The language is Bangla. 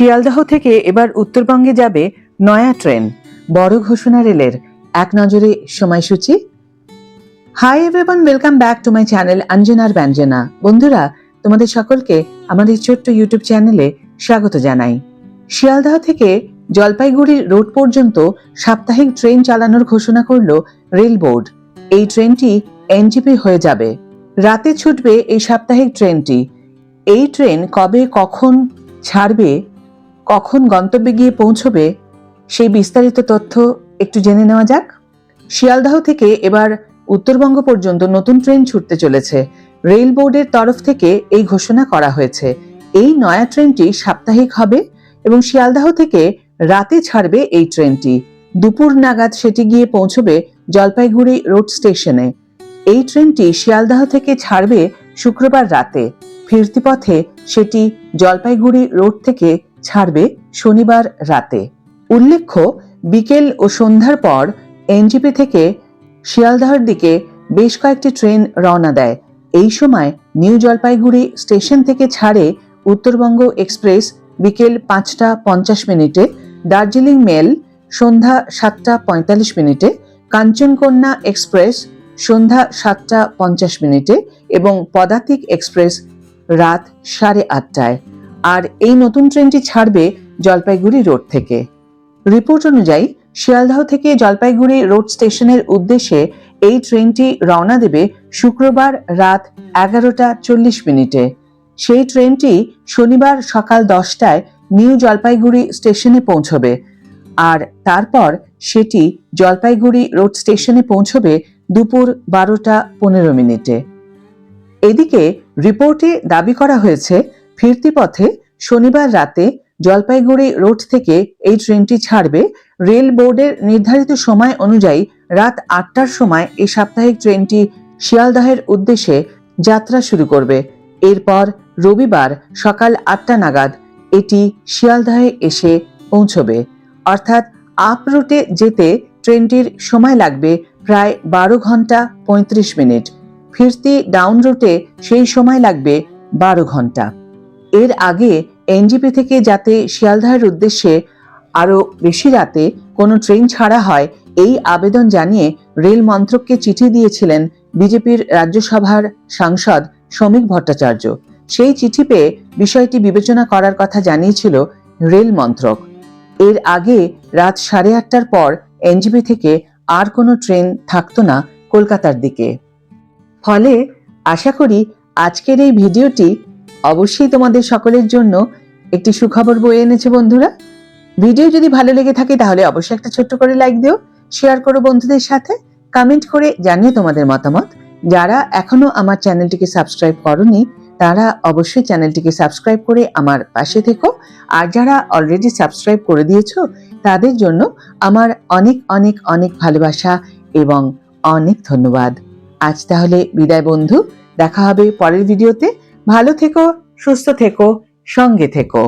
শিয়ালদহ থেকে এবার উত্তরবঙ্গে যাবে নয়া ট্রেন, বড় ঘোষণা রেলের। এক নজরে সময়সূচি। Hi everyone, welcome back to my channel Anjanar Byanjana. বন্ধুরা, তোমাদের সকলকে আমাদের ছোট্ট ইউটিউব চ্যানেলে স্বাগত জানাই। শিয়ালদহ থেকে জলপাইগুড়ি রোড পর্যন্ত সাপ্তাহিক ট্রেন চালানোর ঘোষণা করল রেল বোর্ড। এই ট্রেনটি এনজিপি হয়ে যাবে। রাতে ছুটবে এই সাপ্তাহিক ট্রেনটি। এই ট্রেন কবে কখন ছাড়বে, কখন গন্তব্যে গিয়ে পৌঁছবে, সেই বিস্তারিত তথ্য একটু জেনে নেওয়া যাক। শিয়ালদহ থেকে এবার উত্তরবঙ্গ পর্যন্ত নতুন ট্রেন ছুটতে চলেছে। রেল বোর্ডের তরফ থেকে এই ঘোষণা করা হয়েছে। এই নয়া ট্রেনটি সাপ্তাহিক হবে এবং শিয়ালদহ থেকে রাতে ছাড়বে এই ট্রেনটি। দুপুর নাগাদ সেটি গিয়ে পৌঁছবে জলপাইগুড়ি রোড স্টেশনে। এই ট্রেনটি শিয়ালদহ থেকে ছাড়বে শুক্রবার রাতে। ফিরতি পথে সেটি জলপাইগুড়ি রোড থেকে ছাড়বে শনিবার রাতে। উল্লেখ্য, বিকেল ও সন্ধ্যার পর এনজিপি থেকে শিয়ালদহের দিকে বেশ কয়েকটি ট্রেন রওনা দেয়। এই সময় নিউ জলপাইগুড়ি স্টেশন থেকে ছাড়ে উত্তরবঙ্গ এক্সপ্রেস বিকেল 5:50, দার্জিলিং মেল সন্ধ্যা 7:45, কাঞ্চনকন্যা এক্সপ্রেস সন্ধ্যা 7:50 এবং পদাতিক এক্সপ্রেস রাত 8:30। আর এই নতুন ট্রেনটি ছাড়বে জলপাইগুড়ি রোড থেকে। রিপোর্ট অনুযায়ী শিয়ালদহ থেকে জলপাইগুড়ি রোড স্টেশনের উদ্দেশ্যে এই ট্রেনটি রওনা দেবে শুক্রবার রাত 11:40। সেই ট্রেনটি শনিবার সকাল 10টায় নিউ জলপাইগুড়ি স্টেশনে পৌঁছবে আর তারপর সেটি জলপাইগুড়ি রোড স্টেশনে পৌঁছবে দুপুর 12:15। এদিকে রিপোর্টে দাবি করা হয়েছে, ফিরতি পথে শনিবার রাতে জলপাইগুড়ি রোড থেকে এই ট্রেনটি ছাড়বে। রেল বোর্ডের নির্ধারিত সময় অনুযায়ী রাত 8টার সময় এই সাপ্তাহিক ট্রেনটি শিয়ালদহের উদ্দেশ্যে যাত্রা শুরু করবে। এরপর রবিবার সকাল 8টা নাগাদ এটি শিয়ালদহে এসে পৌঁছবে। অর্থাৎ আপ রুটে যেতে ট্রেনটির সময় লাগবে প্রায় 12 ঘন্টা 35 মিনিট। ফিরতি ডাউন রুটে সেই সময় লাগবে 12 ঘন্টা। এর আগে এনজিপি থেকে যাতে শিয়ালদহের উদ্দেশ্যে আরো বেশি রাতে কোনো ট্রেন ছাড়া হয়, এই আবেদন জানিয়ে রেল মন্ত্রককে চিঠি দিয়েছিলেন বিজেপির রাজ্যসভার সাংসদ শ্রমিক ভট্টাচার্য। সেই চিঠি পেয়ে বিষয়টি বিবেচনা করার কথা জানিয়েছিল রেল মন্ত্রক। এর আগে রাত 8:30টার পর এনজিপি থেকে আর কোনো ট্রেন থাকতো না কলকাতার দিকে। ফলে আশা করি আজকের এই ভিডিওটি অবশ্যই তোমাদের সকলের জন্য একটি সুখবর বয়ে এনেছে। বন্ধুরা, ভিডিও যদি ভালো লেগে থাকে তাহলে অবশ্যই একটা ছোট্ট করে লাইক দিও, শেয়ার করো বন্ধুদের সাথে, কমেন্ট করে জানিও তোমাদের মতামত। যারা এখনো আমার চ্যানেলটিকে সাবস্ক্রাইব করোনি তারা অবশ্যই চ্যানেলটিকে সাবস্ক্রাইব করে আমার পাশে থেকো। আর যারা অলরেডি সাবস্ক্রাইব করে দিয়েছো তাদের জন্য আমার অনেক অনেক অনেক ভালোবাসা এবং অনেক ধন্যবাদ। আজ তাহলে বিদায় বন্ধু, দেখা হবে পরের ভিডিওতে। ভালো থেকো, সুস্থ থেকো, সঙ্গে থেকো।